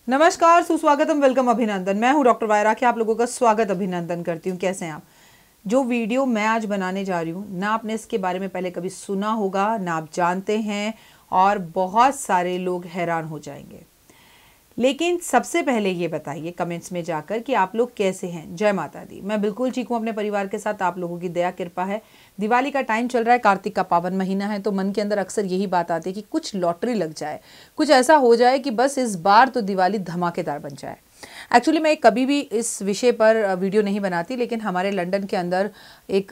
नमस्कार, सुस्वागतम, वेलकम, अभिनंदन। मैं हूं डॉक्टर वायरा के आप लोगों का स्वागत अभिनंदन करती हूं। कैसे हैं आप? जो वीडियो मैं आज बनाने जा रही हूं ना, आपने इसके बारे में पहले कभी सुना होगा ना आप जानते हैं, और बहुत सारे लोग हैरान हो जाएंगे। लेकिन सबसे पहले ये बताइए कमेंट्स में जाकर कि आप लोग कैसे हैं। जय माता दी। मैं बिल्कुल ठीक हूँ अपने परिवार के साथ, आप लोगों की दया कृपा है। दिवाली का टाइम चल रहा है, कार्तिक का पावन महीना है, तो मन के अंदर अक्सर यही बात आती है कि कुछ लॉटरी लग जाए, कुछ ऐसा हो जाए कि बस इस बार तो दिवाली धमाकेदार बन जाए। एक्चुअली मैं कभी भी इस विषय पर वीडियो नहीं बनाती, लेकिन हमारे लंदन के अंदर एक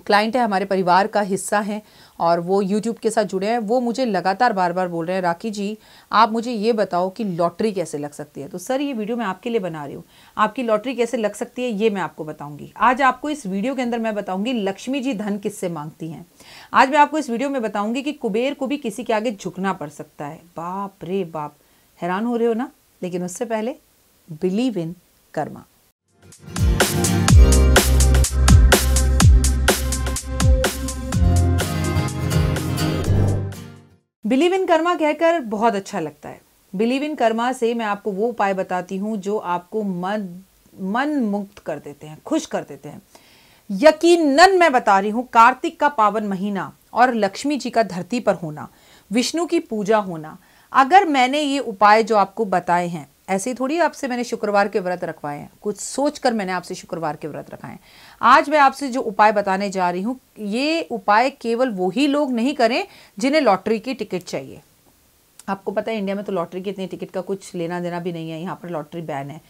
क्लाइंट है, हमारे परिवार का हिस्सा है और वो यूट्यूब के साथ जुड़े हैं। वो मुझे लगातार बार बार बोल रहे हैं, राखी जी आप मुझे ये बताओ कि लॉटरी कैसे लग सकती है। तो सर ये वीडियो मैं आपके लिए बना रही हूँ, आपकी लॉटरी कैसे लग सकती है ये मैं आपको बताऊंगी। आज आपको इस वीडियो के अंदर मैं बताऊंगी लक्ष्मी जी धन किससे मांगती हैं। आज मैं आपको इस वीडियो में बताऊंगी कि कुबेर को भी किसी के आगे झुकना पड़ सकता है। बाप रे बाप, हैरान हो रहे हो ना? लेकिन उससे पहले believe in Karma. Believe in Karma कहकर बहुत अच्छा लगता है। बिलीव इन कर्मा से मैं आपको वो उपाय बताती हूँ जो आपको मन मुक्त कर देते हैं, खुश कर देते हैं। यकीनन मैं बता रही हूँ, कार्तिक का पावन महीना और लक्ष्मी जी का धरती पर होना, विष्णु की पूजा होना, अगर मैंने ये उपाय जो आपको बताए हैं, ऐसे ही थोड़ी आपसे मैंने शुक्रवार के व्रत रखवाए हैं, कुछ सोचकर मैंने आपसे शुक्रवार के व्रत रखाए हैं। आज मैं आपसे जो उपाय बताने जा रही हूँ, ये उपाय केवल वही लोग नहीं करें जिन्हें लॉटरी की टिकट चाहिए। आपको पता है इंडिया में तो लॉटरी की इतनी टिकट का कुछ लेना देना भी नहीं है, यहाँ पर लॉटरी बैन है।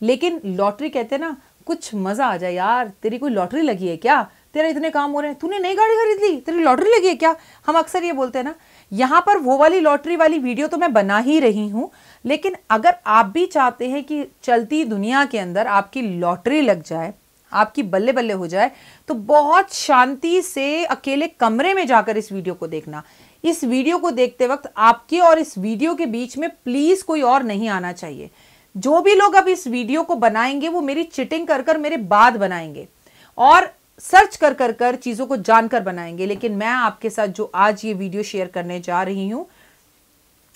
लेकिन लॉटरी कहते हैं ना, कुछ मजा आ जाए यार, तेरी कोई लॉटरी लगी है क्या, तेरा इतने काम हो रहे हैं, तूने नई गाड़ी खरीद ली, तेरी लॉटरी लगी है क्या, हम अक्सर ये बोलते हैं ना। यहाँ पर वो वाली लॉटरी वाली वीडियो तो मैं बना ही रही हूँ, लेकिन अगर आप भी चाहते हैं कि चलती दुनिया के अंदर आपकी लॉटरी लग जाए, आपकी बल्ले बल्ले हो जाए, तो बहुत शांति से अकेले कमरे में जाकर इस वीडियो को देखना। इस वीडियो को देखते वक्त आपके और इस वीडियो के बीच में प्लीज कोई और नहीं आना चाहिए। जो भी लोग अब इस वीडियो को बनाएंगे वो मेरी चिटिंग कर कर मेरे बाद बनाएंगे और सर्च कर कर कर चीजों को जानकर बनाएंगे। लेकिन मैं आपके साथ जो आज ये वीडियो शेयर करने जा रही हूं,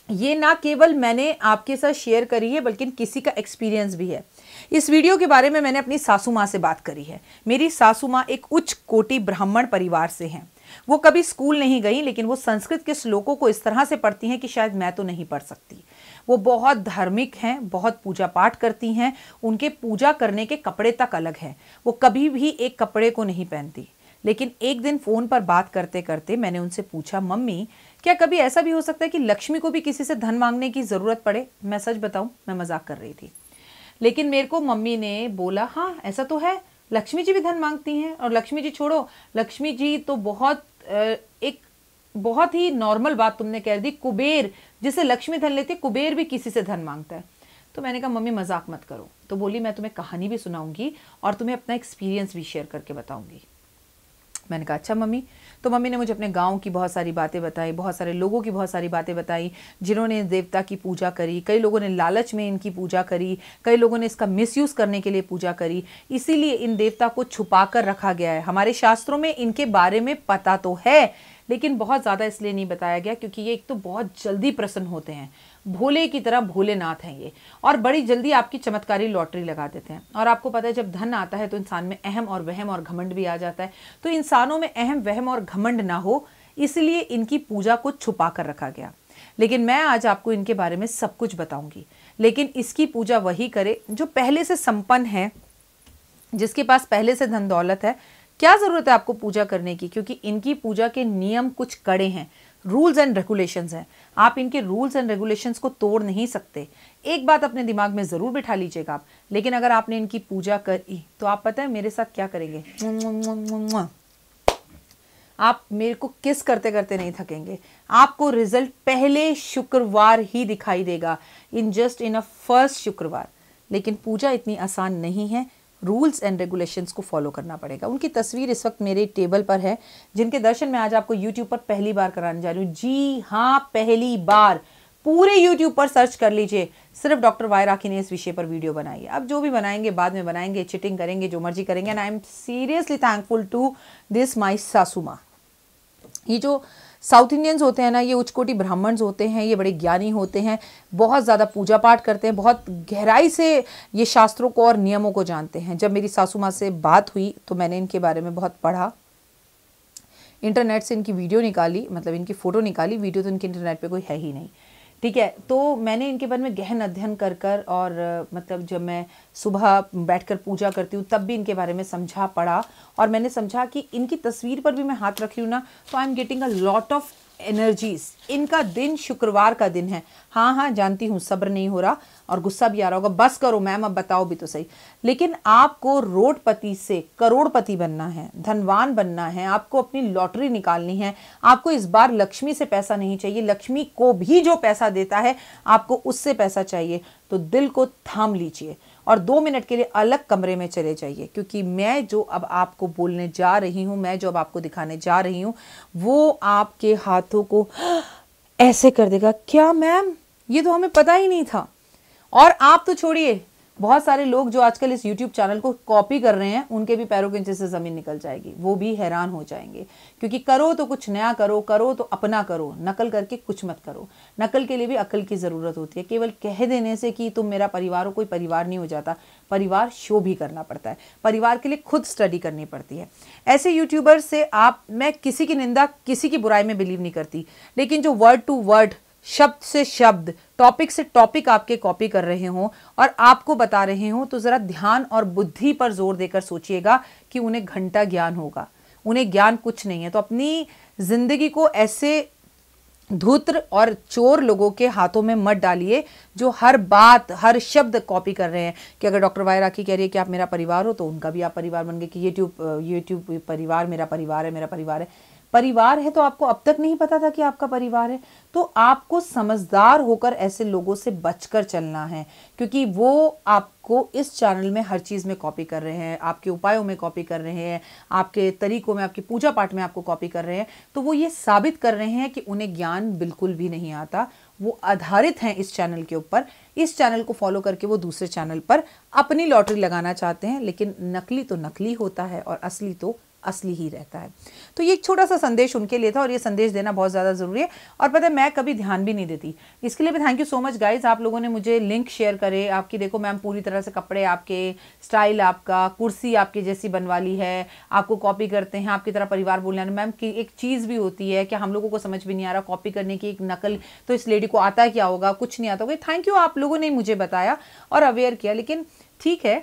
ये ना केवल मैंने आपके साथ शेयर करी है, बल्कि किसी का एक्सपीरियंस भी है। इस वीडियो के बारे में मैंने अपनी सासू माँ से बात करी है। मेरी सासू माँ एक उच्च कोटि ब्राह्मण परिवार से हैं। वो कभी स्कूल नहीं गई, लेकिन वो संस्कृत के श्लोकों को इस तरह से पढ़ती हैं कि शायद मैं तो नहीं पढ़ सकती। वो बहुत धार्मिक हैं, बहुत पूजा पाठ करती हैं। उनके पूजा करने के कपड़े तक अलग हैं। वो कभी भी एक कपड़े को नहीं पहनती। लेकिन एक दिन फ़ोन पर बात करते करते मैंने उनसे पूछा, मम्मी क्या कभी ऐसा भी हो सकता है कि लक्ष्मी को भी किसी से धन मांगने की ज़रूरत पड़े? मैं सच बताऊं, मैं मजाक कर रही थी, लेकिन मेरे को मम्मी ने बोला, हाँ ऐसा तो है, लक्ष्मी जी भी धन मांगती हैं। और लक्ष्मी जी छोड़ो, लक्ष्मी जी तो एक बहुत ही नॉर्मल बात तुमने कह दी, कुबेर जिसे लक्ष्मी धन लेती, कुबेर भी किसी से धन मांगता है। तो मैंने कहा मम्मी मजाक मत करो। तो बोली मैं तुम्हें कहानी भी सुनाऊंगी और तुम्हें अपना एक्सपीरियंस भी शेयर करके बताऊंगी। मैंने कहा अच्छा मम्मी। तो मम्मी ने मुझे अपने गांव की बहुत सारी बातें बताई, बहुत सारे लोगों की बहुत सारी बातें बताई जिन्होंने देवता की पूजा करी। कई लोगों ने लालच में इनकी पूजा करी, कई लोगों ने इसका मिसयूज़ करने के लिए पूजा करी। इसीलिए इन देवता को छुपा कर रखा गया है। हमारे शास्त्रों में इनके बारे में पता तो है, लेकिन बहुत ज़्यादा इसलिए नहीं बताया गया क्योंकि ये एक तो बहुत जल्दी प्रसन्न होते हैं, भोले की तरह भोलेनाथ हैं ये, और बड़ी जल्दी आपकी चमत्कारी लॉटरी लगा देते हैं। और आपको पता है जब धन आता है तो इंसान में अहम और वहम और घमंड भी आ जाता है। तो इंसानों में अहम वहम और घमंड ना हो, इसलिए इनकी पूजा को छुपा कर रखा गया। लेकिन मैं आज आपको इनके बारे में सब कुछ बताऊंगी। लेकिन इसकी पूजा वही करे जो पहले से संपन्न है, जिसके पास पहले से धन दौलत है। क्या जरूरत है आपको पूजा करने की? क्योंकि इनकी पूजा के नियम कुछ कड़े हैं, रूल्स एंड रेगुलेशंस हैं। आप इनके रूल्स एंड रेगुलेशंस को तोड़ नहीं सकते। एक बात अपने दिमाग में जरूर बिठा लीजिएगा आप। लेकिन अगर आपने इनकी पूजा करी तो आप पता है मेरे साथ क्या करेंगे? आप मेरे को किस करते करते नहीं थकेंगे। आपको रिजल्ट पहले शुक्रवार ही दिखाई देगा, इन अ फर्स्ट शुक्रवार। लेकिन पूजा इतनी आसान नहीं है, रूल्स एंड रेगुलेशंस को फॉलो करना पड़ेगा। उनकी तस्वीर इस वक्त मेरे टेबल पर है, जिनके दर्शन मैं आज आपको यूट्यूब पर पहली बार कराने जा रही हूँ। जी हाँ, पहली बार। पूरे यूट्यूब पर सर्च कर लीजिए, सिर्फ डॉक्टर वाई राखी ने इस विषय पर वीडियो बनाई है। अब जो भी बनाएंगे बाद में बनाएंगे, चिटिंग करेंगे, जो मर्जी करेंगे। And I am seriously thankful to this my सासू माँ। ये जो साउथ इंडियंस होते हैं ना, ये उच्चकोटि ब्राह्मण्स होते हैं, ये बड़े ज्ञानी होते हैं, बहुत ज़्यादा पूजा पाठ करते हैं, बहुत गहराई से ये शास्त्रों को और नियमों को जानते हैं। जब मेरी सासू माँ से बात हुई तो मैंने इनके बारे में बहुत पढ़ा, इंटरनेट से इनकी वीडियो निकाली, मतलब इनकी फ़ोटो निकाली, वीडियो तो इनके इंटरनेट पे कोई है ही नहीं, ठीक है। तो मैंने इनके बारे में गहन अध्ययन कर और मतलब जब मैं सुबह बैठकर पूजा करती हूँ तब भी इनके बारे में समझा पढ़ा, और मैंने समझा कि इनकी तस्वीर पर भी मैं हाथ रखी हूँ ना, तो I am getting a lot of energies. इनका दिन शुक्रवार का दिन है। हाँ हाँ जानती हूँ, सब्र नहीं हो रहा और गुस्सा भी आ रहा होगा, बस करो मैम, अब बताओ भी तो सही। लेकिन आपको रोडपति से करोड़पति बनना है, धनवान बनना है, आपको अपनी लॉटरी निकालनी है। आपको इस बार लक्ष्मी से पैसा नहीं चाहिए, लक्ष्मी को भी जो पैसा देता है आपको उससे पैसा चाहिए। तो दिल को थाम लीजिए और 2 मिनट के लिए अलग कमरे में चले जाइए, क्योंकि मैं जो अब आपको बोलने जा रही हूँ, मैं जो अब आपको दिखाने जा रही हूँ, वो आपके हाथों को ऐसे कर देगा। क्या मैम, ये तो हमें पता ही नहीं था। और आप तो छोड़िए, बहुत सारे लोग जो आजकल इस YouTube चैनल को कॉपी कर रहे हैं, उनके भी पैरों के नीचे से ज़मीन निकल जाएगी, वो भी हैरान हो जाएंगे। क्योंकि करो तो कुछ नया करो, करो तो अपना करो, नकल करके कुछ मत करो। नकल के लिए भी अकल की ज़रूरत होती है। केवल कह देने से कि तुम मेरा परिवार हो, कोई परिवार नहीं हो जाता। परिवार शो भी करना पड़ता है, परिवार के लिए खुद स्टडी करनी पड़ती है। ऐसे यूट्यूबर से मैं किसी की निंदा, किसी की बुराई में बिलीव नहीं करती, लेकिन जो वर्ड टू वर्ड, शब्द से शब्द, टॉपिक से टॉपिक आपके कॉपी कर रहे हों और आपको बता रहे हों, तो ज़रा ध्यान और बुद्धि पर जोर देकर सोचिएगा कि उन्हें घंटा ज्ञान होगा, उन्हें ज्ञान कुछ नहीं है। तो अपनी ज़िंदगी को ऐसे धूर्त और चोर लोगों के हाथों में मत डालिए, जो हर बात, हर शब्द कॉपी कर रहे हैं। कि अगर डॉक्टर वाई राखी कह रही है कि आप मेरा परिवार हो, तो उनका भी आप परिवार बन गए कि यूट्यूब परिवार मेरा परिवार है, मेरा परिवार है। परिवार है तो आपको अब तक नहीं पता था कि आपका परिवार है? तो आपको समझदार होकर ऐसे लोगों से बचकर चलना है, क्योंकि वो आपको इस चैनल में हर चीज़ में कॉपी कर रहे हैं, आपके उपायों में कॉपी कर रहे हैं, आपके तरीकों में, आपकी पूजा पाठ में आपको कॉपी कर रहे हैं। तो वो ये साबित कर रहे हैं कि उन्हें ज्ञान बिल्कुल भी नहीं आता। वो आधारित हैं इस चैनल के ऊपर। इस चैनल को फॉलो करके वो दूसरे चैनल पर अपनी लॉटरी लगाना चाहते हैं, लेकिन नकली तो नकली होता है और असली तो असली ही रहता है। तो ये एक छोटा सा संदेश उनके लिए था, और ये संदेश देना बहुत ज़्यादा ज़रूरी है। और पता है, मैं कभी ध्यान भी नहीं देती, इसके लिए भी thank you so much guys. आप लोगों ने मुझे लिंक शेयर करे। आपकी देखो मैम, पूरी तरह से कपड़े आपके, स्टाइल आपका, कुर्सी आपकी जैसी बनवा ली है, आपको कॉपी करते हैं, आपकी तरह परिवार बोलना। मैम की एक चीज़ भी होती है कि हम लोगों को समझ भी नहीं आ रहा, कॉपी करने की एक नकल, तो इस लेडी को आता क्या होगा, कुछ नहीं आता होगा। थैंक यू, आप लोगों ने मुझे बताया और अवेयर किया। लेकिन ठीक है,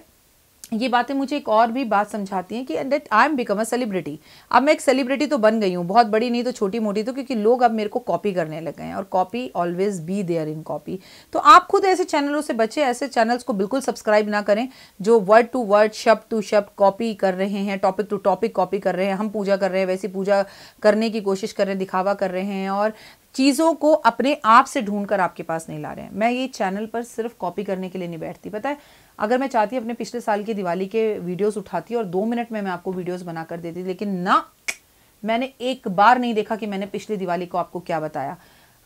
ये बातें मुझे एक और भी बात समझाती हैं कि that I am become a celebrity. अब मैं एक सेलिब्रिटी तो बन गई हूँ, बहुत बड़ी नहीं तो छोटी मोटी तो, क्योंकि लोग अब मेरे को कॉपी करने लग गए हैं, और copy always be there in copy. तो आप खुद ऐसे चैनलों से बचे, ऐसे चैनल्स को बिल्कुल सब्सक्राइब ना करें जो वर्ड टू वर्ड, शब्द टू शब्द कॉपी कर रहे हैं, टॉपिक टू टॉपिक कॉपी कर रहे हैं। हम पूजा कर रहे हैं, वैसी पूजा करने की कोशिश कर रहे हैं, दिखावा कर रहे हैं, और चीज़ों को अपने आप से ढूंढ कर आपके पास नहीं ला रहे हैं। मैं ये चैनल पर सिर्फ कॉपी करने के लिए नहीं बैठती। पता है, अगर मैं चाहती अपने पिछले साल की दिवाली के वीडियोस उठाती और 2 मिनट में मैं आपको वीडियोस बना कर देती, लेकिन ना, मैंने एक बार नहीं देखा कि मैंने पिछली दिवाली को आपको क्या बताया,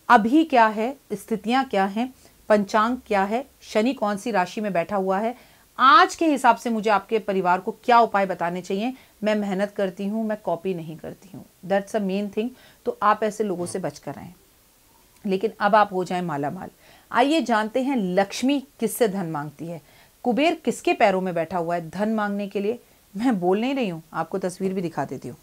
अभी क्या है, स्थितियाँ क्या हैं, पंचांग क्या है, शनि कौन सी राशि में बैठा हुआ है, आज के हिसाब से मुझे आपके परिवार को क्या उपाय बताने चाहिए। मैं मेहनत करती हूँ, मैं कॉपी नहीं करती हूँ। That's a main thing. तो आप ऐसे लोगों से बच कर रहें। लेकिन अब आप हो जाएं माला माल। आइए जानते हैं लक्ष्मी किससे धन मांगती है, कुबेर किसके पैरों में बैठा हुआ है धन मांगने के लिए। मैं बोल नहीं रही हूँ, आपको तस्वीर भी दिखा देती हूँ।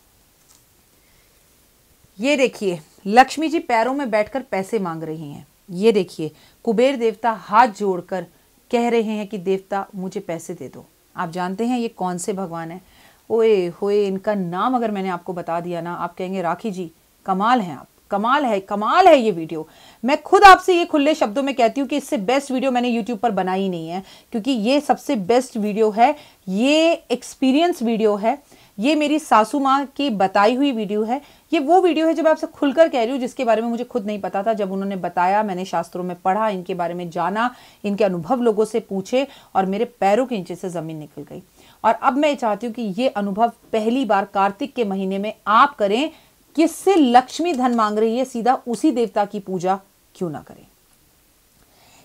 ये देखिए, लक्ष्मी जी पैरों में बैठकर पैसे मांग रही हैं। ये देखिए, कुबेर देवता हाथ जोड़कर कह रहे हैं कि देवता मुझे पैसे दे दो। आप जानते हैं ये कौन से भगवान हैं? ओए होए, इनका नाम अगर मैंने आपको बता दिया ना, आप कहेंगे राखी जी कमाल हैं आप, कमाल है, कमाल है ये वीडियो। मैं खुद आपसे ये खुले शब्दों में कहती हूँ कि इससे बेस्ट वीडियो मैंने यूट्यूब पर बनाई नहीं है, क्योंकि ये सबसे बेस्ट वीडियो है। ये एक्सपीरियंस वीडियो है, ये मेरी सासू माँ की बताई हुई वीडियो है। ये वो वीडियो है जब आपसे खुलकर कह रही हूँ, जिसके बारे में मुझे खुद नहीं पता था। जब उन्होंने बताया, मैंने शास्त्रों में पढ़ा, इनके बारे में जाना, इनके अनुभव लोगों से पूछे, और मेरे पैरों के नीचे से जमीन निकल गई। और अब मैं चाहती हूँ कि ये अनुभव पहली बार कार्तिक के महीने में आप करें। किससे लक्ष्मी धन मांग रही है, सीधा उसी देवता की पूजा क्यों ना करें।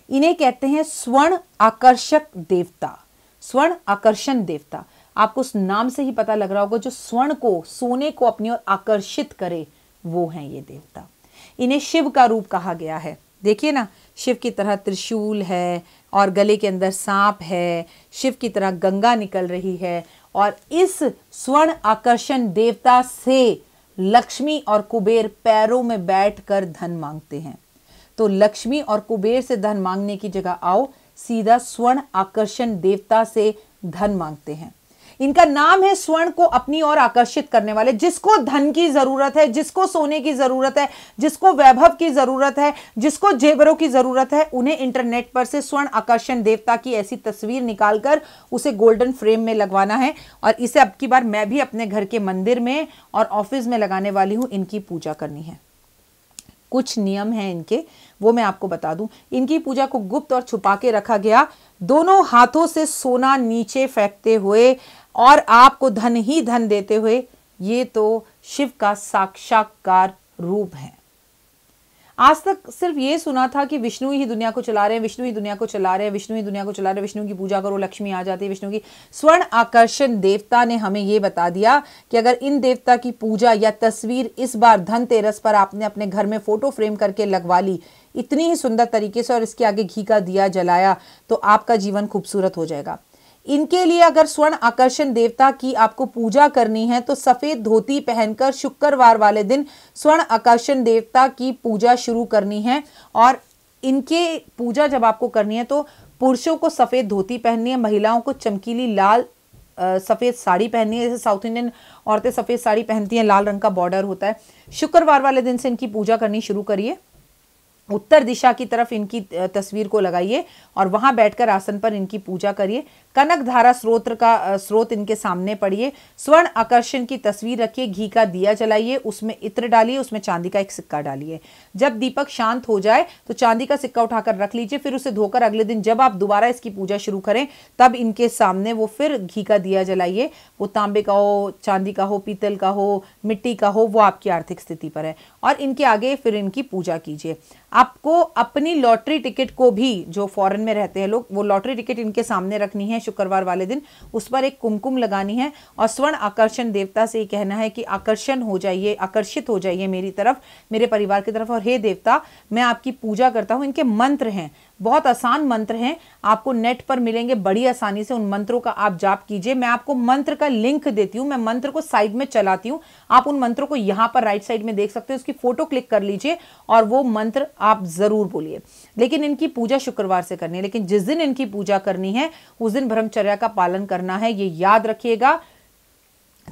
इन्हें कहते हैं स्वर्ण आकर्षक देवता, स्वर्ण आकर्षण देवता। आपको उस नाम से ही पता लग रहा होगा, जो स्वर्ण को, सोने को अपनी ओर आकर्षित करे, वो हैं ये देवता। इन्हें शिव का रूप कहा गया है। देखिए ना, शिव की तरह त्रिशूल है और गले के अंदर सांप है, शिव की तरह गंगा निकल रही है, और इस स्वर्ण आकर्षण देवता से लक्ष्मी और कुबेर पैरों में बैठकर धन मांगते हैं। तो लक्ष्मी और कुबेर से धन मांगने की जगह आओ सीधा स्वर्ण आकर्षण देवता से धन मांगते हैं। इनका नाम है स्वर्ण को अपनी ओर आकर्षित करने वाले। जिसको धन की जरूरत है, जिसको सोने की जरूरत है, जिसको वैभव की जरूरत है, जिसको जेवरों की जरूरत है, उन्हें इंटरनेट पर से स्वर्ण आकर्षण देवता की ऐसी तस्वीर निकालकर उसे गोल्डन फ्रेम में लगवाना है। और इसे अब की बार मैं भी अपने घर के मंदिर में और ऑफिस में लगाने वाली हूं। इनकी पूजा करनी है। कुछ नियम हैं इनके, वो मैं आपको बता दूं। इनकी पूजा को गुप्त और छुपा के रखा गया, दोनों हाथों से सोना नीचे फेंकते हुए और आपको धन ही धन देते हुए। ये तो शिव का साक्षात्कार रूप है। आज तक सिर्फ ये सुना था कि विष्णु ही दुनिया को चला रहे हैं, विष्णु ही दुनिया को चला रहे हैं, विष्णु ही दुनिया को चला रहे हैं, विष्णु की पूजा करो लक्ष्मी आ जाती है, विष्णु की। स्वर्ण आकर्षण देवता ने हमें ये बता दिया कि अगर इन देवता की पूजा या तस्वीर इस बार धनतेरस पर आपने अपने घर में फोटो फ्रेम करके लगवा ली इतनी ही सुंदर तरीके से और इसके आगे घी का दिया जलाया, तो आपका जीवन खूबसूरत हो जाएगा। इनके लिए अगर स्वर्ण आकर्षण देवता की आपको पूजा करनी है तो सफेद धोती पहनकर शुक्रवार वाले दिन स्वर्ण आकर्षण देवता की पूजा शुरू करनी है। और इनके पूजा जब आपको करनी है तो पुरुषों को सफेद धोती पहननी है, महिलाओं को चमकीली लाल सफेद साड़ी पहननी है। जैसे साउथ इंडियन औरतें सफेद साड़ी पहनती हैं, लाल रंग का बॉर्डर होता है। शुक्रवार वाले दिन से इनकी पूजा करनी शुरू करिए। उत्तर दिशा की तरफ इनकी तस्वीर को लगाइए और वहां बैठकर आसन पर इनकी पूजा करिए। कनक धारा स्रोत इनके सामने पढ़िए। स्वर्ण आकर्षण की तस्वीर रखिए, घी का दिया जलाइए, उसमें इत्र डालिए, उसमें चांदी का एक सिक्का डालिए। जब दीपक शांत हो जाए तो चांदी का सिक्का उठाकर रख लीजिए। फिर उसे धोकर अगले दिन जब आप दोबारा इसकी पूजा शुरू करें तब इनके सामने वो फिर घी का दिया जलाइए। वो तांबे का हो, चांदी का हो, पीतल का हो, मिट्टी का हो, वो आपकी आर्थिक स्थिति पर है। और इनके आगे फिर इनकी पूजा कीजिए। आपको अपनी लॉटरी टिकट को भी, जो फॉरेन में रहते हैं लोग, वो लॉटरी टिकट इनके सामने रखनी है शुक्रवार वाले दिन, उस पर एक कुमकुम लगानी है और स्वर्ण आकर्षण देवता से ये कहना है कि आकर्षण हो जाइए, आकर्षित हो जाइए मेरी तरफ, मेरे परिवार की तरफ। और हे देवता, मैं आपकी पूजा करता हूं। इनके मंत्र हैं, बहुत आसान मंत्र हैं, आपको नेट पर मिलेंगे बड़ी आसानी से। उन मंत्रों का आप जाप कीजिए। मैं आपको मंत्र का लिंक देती हूं, मैं मंत्र को साइड में चलाती हूं। आप उन मंत्रों को यहां पर राइट साइड में देख सकते हैं, उसकी फोटो क्लिक कर लीजिए और वो मंत्र आप जरूर बोलिए। लेकिन इनकी पूजा शुक्रवार से करनी है। लेकिन जिस दिन इनकी पूजा करनी है उस दिन ब्रह्मचर्या का पालन करना है, ये याद रखिएगा।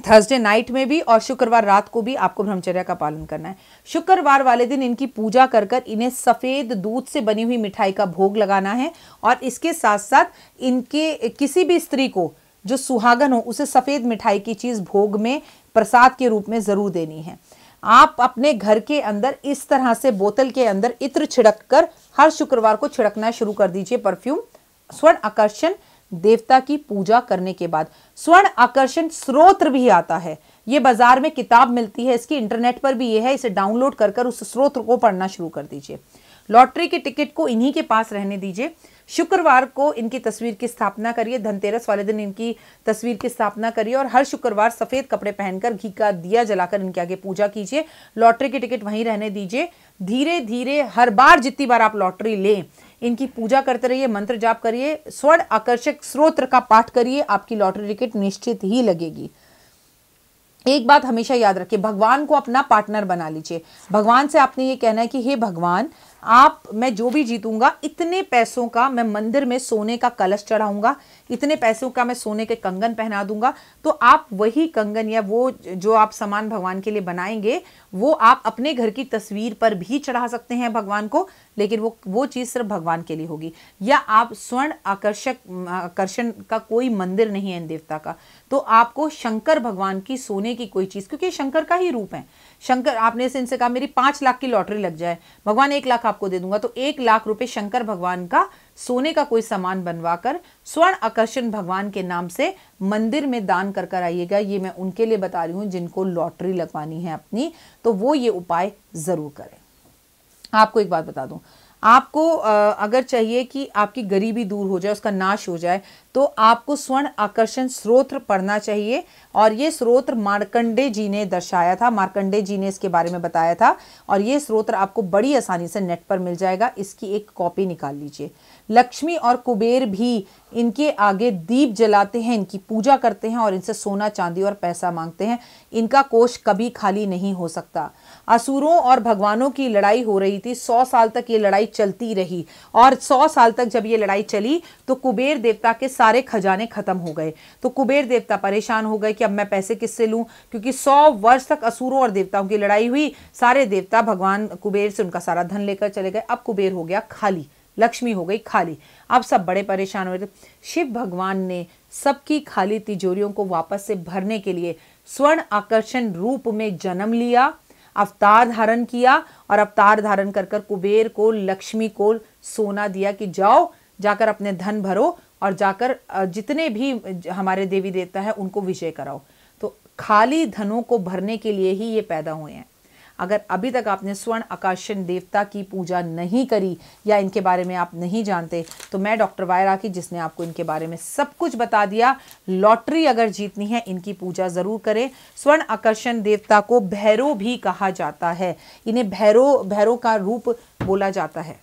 थर्सडे नाइट में भी और शुक्रवार रात को भी आपको ब्रह्मचर्या का पालन करना है। शुक्रवार वाले दिन इनकी पूजा कर कर इन्हें सफेद दूध से बनी हुई मिठाई का भोग लगाना है। और इसके साथ साथ इनके किसी भी स्त्री को जो सुहागन हो उसे सफेद मिठाई की चीज भोग में प्रसाद के रूप में जरूर देनी है। आप अपने घर के अंदर इस तरह से बोतल के अंदर इत्र छिड़क कर हर शुक्रवार को छिड़कना शुरू कर दीजिए परफ्यूम, स्वर्ण आकर्षण देवता की पूजा करने के बाद। स्वर्ण आकर्षण स्रोत्र भी आता है, ये बाजार में किताब मिलती है, इसकी इंटरनेट पर भी ये है, इसे डाउनलोड कर कर उस स्रोत्र को पढ़ना शुरू कर दीजिए। लॉटरी के टिकट को इन्हीं के पास रहने दीजिए। शुक्रवार को इनकी तस्वीर की स्थापना करिए, धनतेरस वाले दिन इनकी तस्वीर की स्थापना करिए और हर शुक्रवार सफेद कपड़े पहनकर घी का दिया जलाकर इनके आगे पूजा कीजिए। लॉटरी के टिकट वहीं रहने दीजिए। धीरे धीरे हर बार जितनी बार आप लॉटरी लें इनकी पूजा करते रहिए, मंत्र जाप करिए, स्वर्ण आकर्षक स्रोत्र का पाठ करिए, आपकी लॉटरी टिकट निश्चित ही लगेगी। एक बात हमेशा याद रखिए, भगवान को अपना पार्टनर बना लीजिए। भगवान से आपने ये कहना है कि हे भगवान, मैं जो भी जीतूंगा इतने पैसों का मैं मंदिर में सोने का कलश चढ़ाऊंगा, इतने पैसों का मैं सोने के कंगन पहना दूंगा। तो आप वही कंगन या वो जो आप सामान भगवान के लिए बनाएंगे वो आप अपने घर की तस्वीर पर भी चढ़ा सकते हैं भगवान को, लेकिन वो चीज सिर्फ भगवान के लिए होगी। या आप स्वर्ण आकर्षण का कोई मंदिर नहीं है इन देवता का, तो आपको शंकर भगवान की सोने की कोई चीज, क्योंकि शंकर का ही रूप है। शंकर, आपने इनसे कहा मेरी 5 लाख की लॉटरी लग जाए, भगवान 1 लाख आपको दे दूंगा, तो 1 लाख रुपए शंकर भगवान का सोने का कोई सामान बनवाकर स्वर्ण आकर्षण भगवान के नाम से मंदिर में दान कर कर आइएगा। ये मैं उनके लिए बता रही हूं जिनको लॉटरी लगवानी है अपनी, तो वो ये उपाय जरूर करें। आपको एक बात बता दूं, आपको अगर चाहिए कि आपकी गरीबी दूर हो जाए, उसका नाश हो जाए, तो आपको स्वर्ण आकर्षण स्तोत्र पढ़ना चाहिए। और ये स्तोत्र मार्कंडे जी ने दर्शाया था, मार्कंडे जी ने इसके बारे में बताया था। और ये स्तोत्र आपको बड़ी आसानी से नेट पर मिल जाएगा, इसकी एक कॉपी निकाल लीजिए। लक्ष्मी और कुबेर भी इनके आगे दीप जलाते हैं, इनकी पूजा करते हैं और इनसे सोना चांदी और पैसा मांगते हैं। इनका कोष कभी खाली नहीं हो सकता। असुरों और भगवानों की लड़ाई हो रही थी, 100 साल तक ये लड़ाई चलती रही। और 100 साल तक जब ये लड़ाई चली तो कुबेर देवता के सारे खजाने खत्म हो गए। तो कुबेर देवता परेशान हो गए कि अब मैं पैसे किससे लूं, क्योंकि 100 वर्ष तक असुरों और देवताओं की लड़ाई हुई। सारे देवता भगवान कुबेर से उनका सारा धन लेकर चले गए। अब कुबेर हो गया खाली, लक्ष्मी हो गई खाली। अब सब बड़े परेशान हुए थे। शिव भगवान ने सबकी खाली तिजोरियों को वापस से भरने के लिए स्वर्ण आकर्षण रूप में जन्म लिया, अवतार धारण किया। और अवतार धारण कर कर कुबेर को, लक्ष्मी को सोना दिया कि जाओ, जाकर अपने धन भरो और जाकर जितने भी हमारे देवी देवता हैं उनको विजय कराओ। तो खाली धनों को भरने के लिए ही ये पैदा हुए हैं। अगर अभी तक आपने स्वर्ण आकर्षण देवता की पूजा नहीं करी या इनके बारे में आप नहीं जानते, तो मैं डॉक्टर वाई राखी, जिसने आपको इनके बारे में सब कुछ बता दिया। लॉटरी अगर जीतनी है, इनकी पूजा ज़रूर करें। स्वर्ण आकर्षण देवता को भैरव भी कहा जाता है, इन्हें भैरव का रूप बोला जाता है।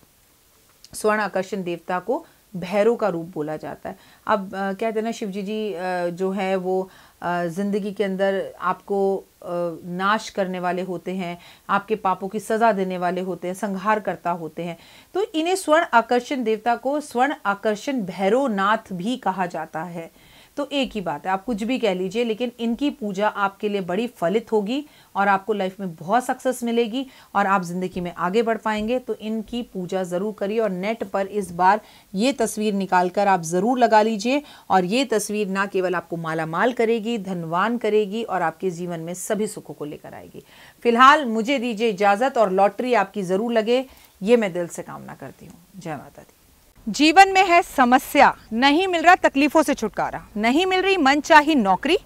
स्वर्ण आकर्षण देवता को भैरव का रूप बोला जाता है। अब कहते हैं ना, शिव जी जो है वो ज़िंदगी के अंदर आपको नाश करने वाले होते हैं, आपके पापों की सज़ा देने वाले होते हैं, संहार करता होते हैं। तो इन्हें स्वर्ण आकर्षण देवता को स्वर्ण आकर्षण भैरवनाथ भी कहा जाता है। तो एक ही बात है, आप कुछ भी कह लीजिए, लेकिन इनकी पूजा आपके लिए बड़ी फलित होगी और आपको लाइफ में बहुत सक्सेस मिलेगी और आप ज़िंदगी में आगे बढ़ पाएंगे। तो इनकी पूजा ज़रूर करिए और नेट पर इस बार ये तस्वीर निकाल कर आप ज़रूर लगा लीजिए। और ये तस्वीर ना केवल आपको माला माल करेगी, धनवान करेगी और आपके जीवन में सभी सुखों को लेकर आएगी। फिलहाल मुझे दीजिए इजाज़त और लॉटरी आपकी ज़रूर लगे, ये मैं दिल से कामना करती हूँ। जय माता दी। जीवन में है समस्या, नहीं मिल रहा तकलीफों से छुटकारा, नहीं मिल रही मनचाही नौकरी,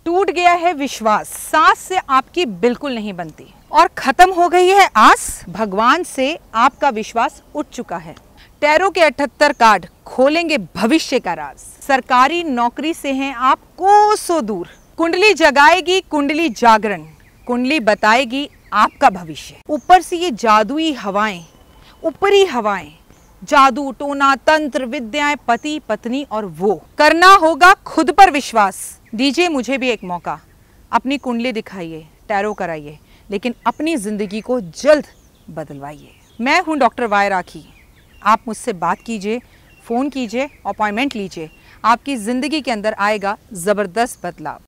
टूट गया है विश्वास, सांस से आपकी बिल्कुल नहीं बनती और खत्म हो गई है आस, भगवान से आपका विश्वास उठ चुका है। टैरो के 78 कार्ड खोलेंगे भविष्य का राज, सरकारी नौकरी से हैं आप कोसों दूर, कुंडली जगाएगी कुंडली जागरण, कुंडली बताएगी आपका भविष्य। ऊपर से ये जादुई हवाएं, ऊपरी हवाएं, जादू टोना तंत्र विद्याएं, पति पत्नी और वो, करना होगा खुद पर विश्वास। दीजिए मुझे भी एक मौका, अपनी कुंडली दिखाइए, टैरो कराइए, लेकिन अपनी जिंदगी को जल्द बदलवाइए। मैं हूं डॉक्टर वाई राखी, आप मुझसे बात कीजिए, फ़ोन कीजिए, अपॉइंटमेंट लीजिए, आपकी ज़िंदगी के अंदर आएगा ज़बरदस्त बदलाव।